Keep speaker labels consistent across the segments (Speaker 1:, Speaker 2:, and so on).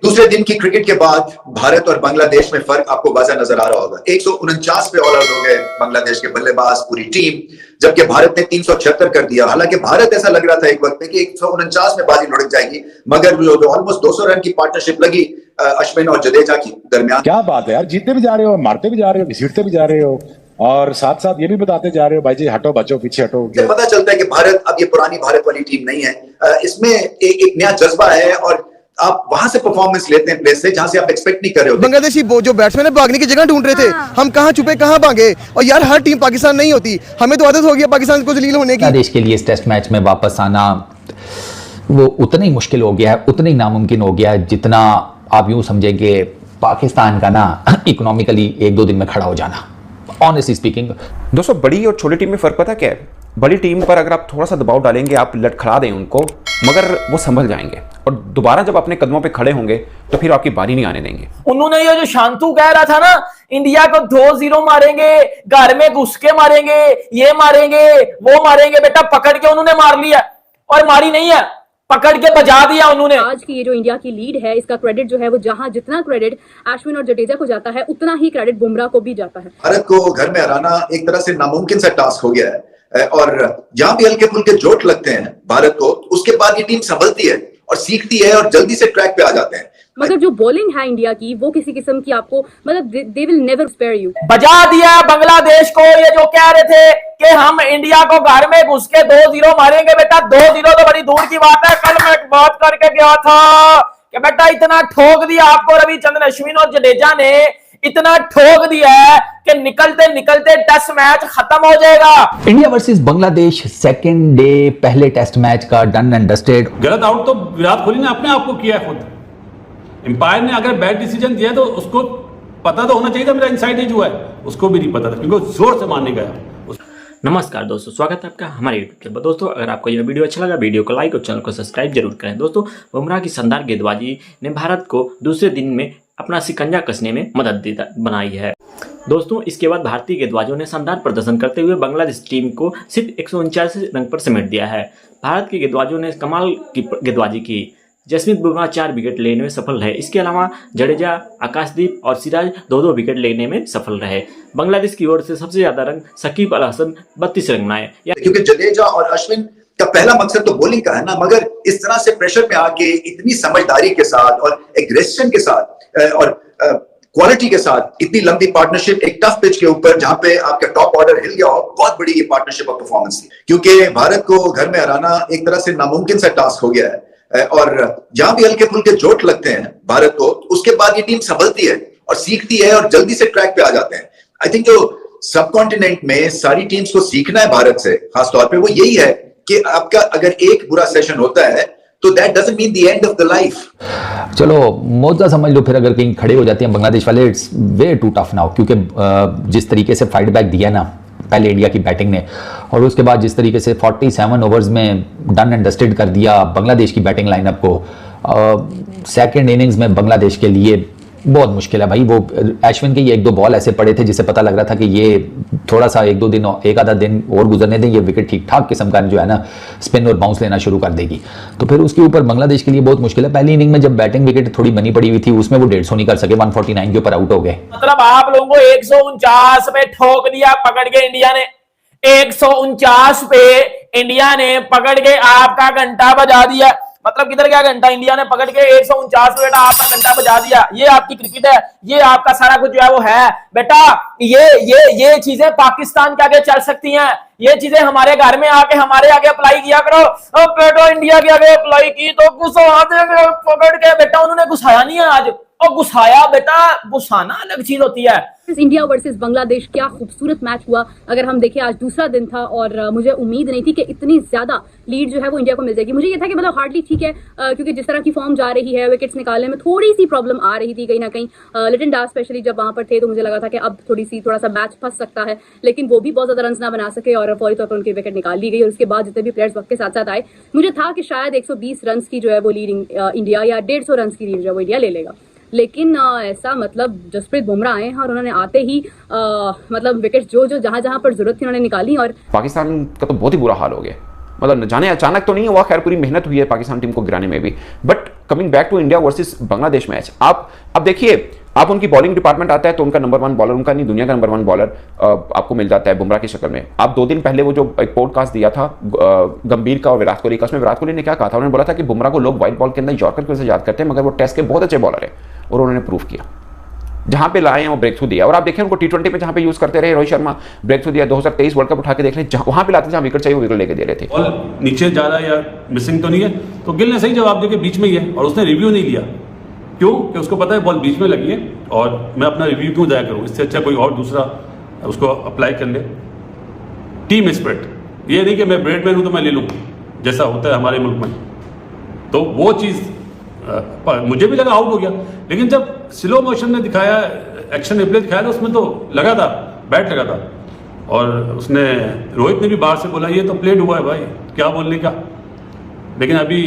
Speaker 1: दूसरे दिन की क्रिकेट के बाद भारत और बांग्लादेश में फर्क आपको वाज़ा नजर आ रहा होगा। 149 पे ऑल आउट हो गए बांग्लादेश के बल्लेबाज, पूरी टीम, जबकि भारत ने 376 कर दिया। हालांकि भारत ऐसा लग रहा था एक वक्त में कि 149 में बाजी लुढ़क जाएगी, मगर जो ऑलमोस्ट 200 रन की पार्टनरशिप लगी अश्विन और जडेजा की दरमियान।
Speaker 2: क्या बात है यार, जीतते भी जा रहे हो, मारते भी जा रहे हो, घसीटते भी जा रहे हो, और साथ साथ ये भी बताते जा रहे हो भाई जी हटो बचो पीछे हटो।
Speaker 1: पता चलता है कि भारत अब ये पुरानी भारत वाली टीम नहीं है। इसमें एक नया जज्बा है और आप वहां से परफॉर्मेंस लेते हैं प्लेस से जहां से आप एक्सपेक्ट नहीं कर रहे हो।
Speaker 3: बांग्लादेशी जो बैट्समैन है भागने की जगह ढूंढ रहे थे, हम कहां छुपे कहां भागे, और यार हर टीम पाकिस्तान नहीं होती, हमें तो आदत हो गई पाकिस्तान को जलील होने की।
Speaker 4: देश के लिए इस टेस्ट मैच में वापस आना वो उतना ही मुश्किल हो गया है, उतना ही नामुमकिन हो गया है जितना आप यूं समझें कि पाकिस्तान का ना इकोनॉमिकली 1-2 दिन में खड़ा हो जाना, ऑनेस्टली स्पीकिंग।
Speaker 5: दोस्तों बड़ी और छोटी टीम में फर्क पता क्या है? बड़ी टीम पर अगर आप थोड़ा सा दबाव डालेंगे, आप लटखड़ा दें उनको, मगर वो संभल जाएंगे और दोबारा जब अपने कदमों पे खड़े होंगे तो फिर आपकी बारी नहीं आने देंगे।
Speaker 6: उन्होंने ये जो शांतु कह रहा था ना, इंडिया को 2-0 मारेंगे, घर में घुस के मारेंगे, ये मारेंगे वो मारेंगे, बेटा पकड़ के उन्होंने मार लिया, और मारी नहीं है, पकड़ के बजा दिया उन्होंने।
Speaker 7: आज की ये जो इंडिया की लीड है, इसका क्रेडिट जो है वो जहां जितना क्रेडिट अश्विन और जडेजा को जाता है, उतना ही क्रेडिट बुमराह को भी जाता है।
Speaker 1: भारत को घर में हराना एक तरह से नामुमकिन सा टास्क हो गया है, और जहां भी हल्के फुल्के चोट लगते हैं भारत को, उसके बाद ये टीम संभलती है और सीखती है और जल्दी से ट्रैक पे आ जाते हैं।
Speaker 7: मगर जो बॉलिंग है इंडिया की, वो किसी किस्म की आपको मतलब they will never spare you.
Speaker 6: बजा दिया बांग्लादेश को। ये जो कह रहे थे कि हम इंडिया को घर में घुस के 2-0 मारेंगे, बेटा 2-0 तो बड़ी दूर की बात है। कल मैं बात करके गया था कि बेटा इतना ठोक दिया आपको रविचंद्रन अश्विन और जडेजा ने, इतना ठोक दिया है कि निकलते निकलते टेस्ट मैच खत्म हो जाएगा।
Speaker 4: India versus Bangladesh second day पहले टेस्ट मैच का डन एंड डस्टेड।
Speaker 8: गलत आउट तो विराट कोहली ने अपने आप को किया है खुद। एम्पायर ने अगर बैड डिसीजन दिया तो उसको पता तो होना चाहिए था मेरा इनसाइड एज हुआ है, उसको भी नहीं पता था क्योंकि जोर से मारने गया।
Speaker 9: नमस्कार दोस्तों, स्वागत है आपका हमारे यूट्यूब चैनल पर। दोस्तों अगर आपको यह वीडियो अच्छा लगा, वीडियो को लाइक और चैनल को सब्सक्राइब जरूर करें। दोस्तों बुमराह की शानदार गेंदबाजी ने भारत को दूसरे दिन में अपना शिकंजा कसने में मदद बनाई है। दोस्तों इसके बाद भारतीय गेंदबाजों ने शानदार प्रदर्शन करते हुए बांग्लादेश टीम को सिर्फ 149 रन पर समेट दिया है। भारत के गेंदबाजों ने कमाल की गेंदबाजी की। जसप्रीत बुमराह 4 विकेट लेने में सफल रहे। इसके अलावा जडेजा, आकाशदीप और सिराज 2-2 विकेट लेने में सफल रहे। बांग्लादेश की ओर से सबसे ज्यादा रन शकीब अल हसन 32 रन बनाए।
Speaker 1: क्योंकि जडेजा और अश्विन का पहला मकसद तो बॉलिंग का है ना, मगर इस तरह से प्रेशर में आके इतनी समझदारी के साथ और एग्रेशन के साथ और क्वालिटी के साथ इतनी लंबी पार्टनरशिप एक टफ पिच के ऊपर जहां पे आपका टॉप ऑर्डर हिल गया हो, बहुत बड़ी ये पार्टनरशिप और परफॉर्मेंस थी। क्योंकि भारत को घर में हराना एक तरह से नामुमकिन सा टास्क हो गया है, और जहां भी हल्के फुल्के चोट लगते हैं भारत को, उसके बाद ये टीम संभलती है और सीखती है और जल्दी से ट्रैक पे आ जाते हैं। आई थिंक जो सब कॉन्टिनेंट में सारी टीम्स को सीखना है भारत से खासतौर पे, वो यही है कि आपका अगर एक बुरा सेशन होता है तो that doesn't mean the end of the life.
Speaker 4: चलो मौजा समझ लो, फिर अगर कहीं खड़े हो जाते हैं बांग्लादेश वाले, it's way too tough now. क्योंकि जिस तरीके से फाइट बैक दिया ना पहले इंडिया की बैटिंग ने, और उसके बाद जिस तरीके से 47 ओवर्स में डन एंड डस्टेड कर दिया बांग्लादेश की बैटिंग लाइनअप को, सेकंड इनिंग्स में बांग्लादेश के लिए बहुत मुश्किल है भाई। वो अश्विन के ये 1-2 बॉल ऐसे पड़े थे जिससे पता लग रहा था कि ये थोड़ा सा 1-2 दिन, एक आधा दिन और गुजरने दें, ये विकेट ठीक ठाक किस्म का जो है ना स्पिन और बाउंस लेना शुरू कर देगी, तो फिर उसके ऊपर बांग्लादेश के लिए बहुत मुश्किल है। पहली इनिंग में जब बैटिंग विकेट थोड़ी बनी पड़ी हुई थी, उसमें वो 150 नहीं कर सके, 149 के ऊपर आउट हो गए।
Speaker 6: मतलब आप लोगों को 149 पे ठोक दिया पकड़ के इंडिया ने, 149 पे इंडिया ने पकड़ के आपका घंटा बजा दिया। मतलब किधर गया घंटा? इंडिया ने पकड़ के 149 बेटा आपका घंटा बजा दिया। ये आपकी क्रिकेट है, ये आपका सारा कुछ जो है वो है बेटा। ये चीजें पाकिस्तान के आगे चल सकती हैं, ये चीजें हमारे घर में आके हमारे आगे अप्लाई किया करो। अब बेटा इंडिया के आगे अप्लाई की तो घुसा देंगे पकड़ के। बेटा उन्होंने घुसाया नहीं है आज, और घुसाया बेटा, घुसाना अलग चीज होती है।
Speaker 7: इंडिया वर्सेस बांग्लादेश क्या खूबसूरत मैच हुआ। अगर हम देखें आज दूसरा दिन था और मुझे उम्मीद नहीं थी कि इतनी ज्यादा लीड जो है वो इंडिया को मिल जाएगी। मुझे ये था कि मतलब हार्डली ठीक है, क्योंकि जिस तरह की फॉर्म जा रही है, विकेट्स निकालने में थोड़ी सी प्रॉब्लम आ रही थी कहीं ना कहीं। लिटन दास स्पेशली जब वहां पर थे तो मुझे लगा था कि अब थोड़ा सा मैच फंस सकता है, लेकिन वो भी बहुत ज्यादा रन ना बना सके और फौरी तौर पर उनकी विकेट निकाल ली गई। और उसके बाद जितने भी प्लेयर्स वक्त के साथ साथ आए, मुझे था कि शायद 120 रन की जो है वो लीड इंडिया या 150 रन की लीड जो है वो इंडिया ले लेगा। लेकिन ऐसा मतलब जसप्रीत बुमराह आए हैं और उन्होंने आते ही मतलब विकेट जो जहां पर जरूरत थी उन्होंने निकाली। और
Speaker 5: पाकिस्तान का तो बहुत ही बुरा हाल हो गया। मतलब न जाने अचानक तो नहीं हुआ, खैर पूरी मेहनत हुई है पाकिस्तान टीम को गिराने में भी, but coming back to India versus Bangladesh match, आप अब देखिए, आप उनकी बॉलिंग डिपार्टमेंट आता है तो उनका नंबर 1 बॉलर, उनका नहीं दुनिया का नंबर 1 बॉलर आपको मिल जाता है बुमराह की शक्ल में। आप 2 दिन पहले वो जो एक पॉडकास्ट दिया था गंभीर का और विराट कोहली का, उसमें विराट कोहली ने क्या कहा था, उन्होंने बोला था कि बुमराह को लोग व्हाइट बॉल के अंदर यॉर्कर की वजह से याद करते हैं, मगर वो टेस्ट के बहुत अच्छे बॉलर है, और उन्होंने प्रूव किया। जहां पे लाए हैं वो ब्रेक थ्रू दिया। और आप देखें उनको T20 में जहां पे यूज करते रहे, रोहित शर्मा ब्रेक थ्रू दिया, 2023 वर्ल्ड कप उठा के देख लें, वहां पे लाते जहां विकेट चाहिए वो विकेट लेके दे रहे थे।
Speaker 8: बॉल नीचे जा रहा है या मिसिंग तो नहीं है, तो गिल ने सही जवाब दिया कि बीच में ही है, और उसने रिव्यू नहीं लिया। क्यों? कि उसको पता है बॉल बीच में लगी है और मैं अपना रिव्यू क्यों जाया करूं, इससे अच्छा कोई और दूसरा उसको अप्लाई कर ले। टीम स्पिरिट, ये नहीं कि मैं ब्रेडमैन हूं तो मैं ले लूं, जैसा होता है हमारे मुल्क में। तो वो चीज़ मुझे भी लगा आउट हो गया, लेकिन जब स्लो मोशन में दिखाया, एक्शन रिप्ले दिखाया, तो उसमें तो लगा था, बैट लगा था, और उसने रोहित ने भी बाहर से बोला ये तो प्लेड हुआ है भाई, क्या बोलने का। लेकिन अभी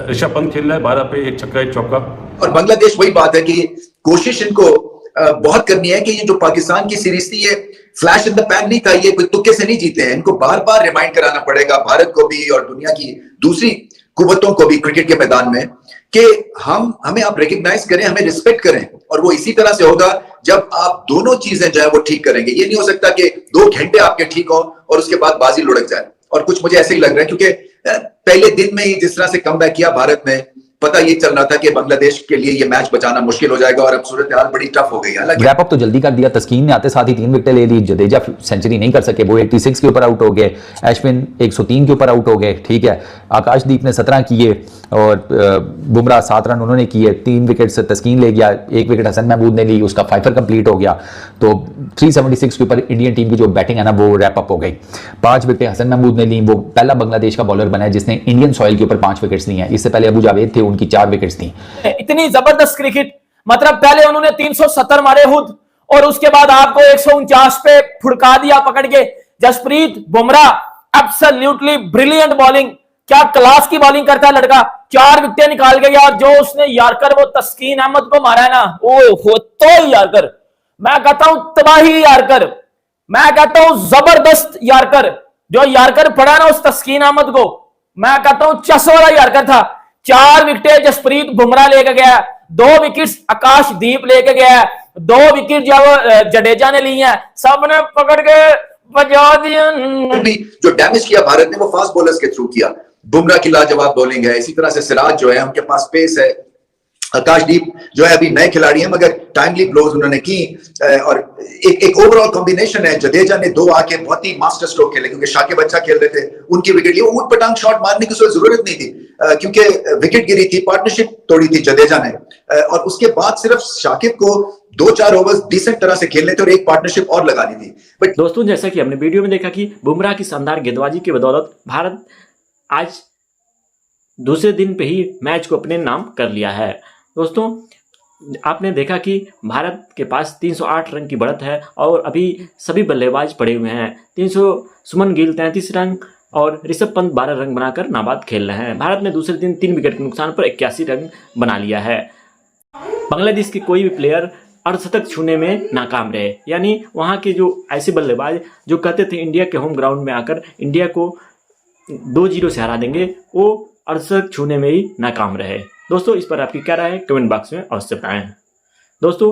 Speaker 8: ऋषभ पंत खेल रहा है 12 पे 1 छक्का 1 चौका।
Speaker 1: और बांग्लादेश वही बात है कि कोशिश इनको बहुत करनी है कि ये जो पाकिस्तान की सीरीज थी ये फ्लैश इन द पैन नहीं था, ये कोई तुक्के से नहीं जीते हैं। इनको बार बार रिमाइंड कराना पड़ेगा भारत को भी और दुनिया की दूसरी कुव्वतों को भी क्रिकेट के मैदान में कि हमें आप रिकग्नाइज करें, हमें रिस्पेक्ट करें, और वो इसी तरह से होगा जब आप दोनों चीजें जो है वो ठीक करेंगे। ये नहीं हो सकता कि 2 घंटे आपके ठीक हो और उसके बाद बाजी लुढ़क जाए। और कुछ मुझे ऐसे ही लग रहा है क्योंकि पहले दिन में ही जिस तरह से कमबैक किया भारत ने, पता ये चल रहा था कि बांग्लादेश के लिए ये मैच बचाना मुश्किल हो जाएगा, और अब सूरत हाल बड़ी टफ हो गई है।
Speaker 4: रैप अप तो जल्दी कर दिया, तस्कीन ने आते साथ ही 3 विकेटें ले ली, जडेजा सेंचुरी नहीं कर सके, वो 86 के ऊपर आउट हो गए, अश्विन 103 के ऊपर आउट हो गए, ठीक है। आकाशदीप ने 17 किए और बुमराह 7 रन उन्होंने किए, 3 विकेट से तस्कीन ले गया, 1 विकेट हसन महमूद ने ली, उसका 5 कंप्लीट हो गया। तो 376 के ऊपर इंडियन टीम की जो बैटिंग है ना वो रैप अप हो गई। 5 विकेट हसन महमूद ने ली, वो पहला बांग्लादेश का बॉलर बना है जिसने इंडियन सॉइल के ऊपर 5 विकेट्स ली हैं। इससे पहले अबू जावेद थे, उनकी 4 विकेट्स थी।
Speaker 6: इतनी जबरदस्त क्रिकेट, मतलब पहले उन्होंने 370 मारे खुद, और उसके बाद आपको 149 पे फुड़का दिया पकड़ के। Jasprit Bumrah absolutely brilliant bowling, क्या क्लास की बॉलिंग करता है लड़का, 4 विकेटें निकाल गया। और जो उसने यार्कर वो तस्कीन अहमद को मारा है ना, ओ तो यार्कर, मैं कहता हूं तबाही यार्कर, मैं कहता हूं जबरदस्त यार्कर। जो यार्कर पड़ा ना उस तस्कीन अहमद को, मैं कहता हूं चस वाला यार्कर था। 4 विकेट जसप्रीत बुमराह लेके गया, 2 विकेट आकाशदीप लेके गया, 2 विकेट जो जडेजा ने ली हैं, सबने पकड़ के बजा दिया।
Speaker 1: जो डैमेज किया भारत ने वो फास्ट बॉलर्स के थ्रू किया। बुमराह की लाजवाब बॉलिंग है, इसी तरह से सिराज जो है उनके पास पेस है, आकाशदीप जो है अभी नए खिलाड़ी हैं मगर टाइमली ब्लोज उन्होंने की, और एक ओवरऑल कॉम्बिनेशन है। जडेजा ने 2 आके बहुत ही मास्टर स्ट्रोक खेले क्योंकि शाकिब अच्छा खेल रहे थे, उनकी विकेट ली। ऊट पटांग शॉट मारने की जरूरत नहीं थी क्योंकि विकेट गिरी थी, पार्टनरशिप तोड़ी थी जडेजा ने, और उसके बाद सिर्फ शाकिब को 2-4 ओवर्स डिसेंट तरह से खेलने थे और एक पार्टनरशिप और लगानी थी। बट
Speaker 9: दोस्तों, जैसा कि हमने वीडियो में देखा कि बुमराह की शानदार गेंदबाजी की बदौलत भारत आज दूसरे दिन पे ही मैच को अपने नाम कर लिया है। दोस्तों, आपने देखा कि भारत के पास 308 रन की बढ़त है और अभी सभी बल्लेबाज पड़े हुए हैं। 300 सुमन गिल 33 रन और ऋषभ पंत 12 रन बनाकर नाबाद खेल रहे हैं। भारत ने दूसरे दिन 3 विकेट के नुकसान पर 81 रन बना लिया है। बांग्लादेश के कोई भी प्लेयर अर्धशतक छूने में नाकाम रहे, यानी वहाँ के जो ऐसे बल्लेबाज जो कहते थे इंडिया के होम ग्राउंड में आकर इंडिया को 2-0 से हरा देंगे, वो अर्धशतक छूने में ही नाकाम रहे। दोस्तों, इस पर आपकी क्या राय है कमेंट बॉक्स में अवश्य बताएं। दोस्तों,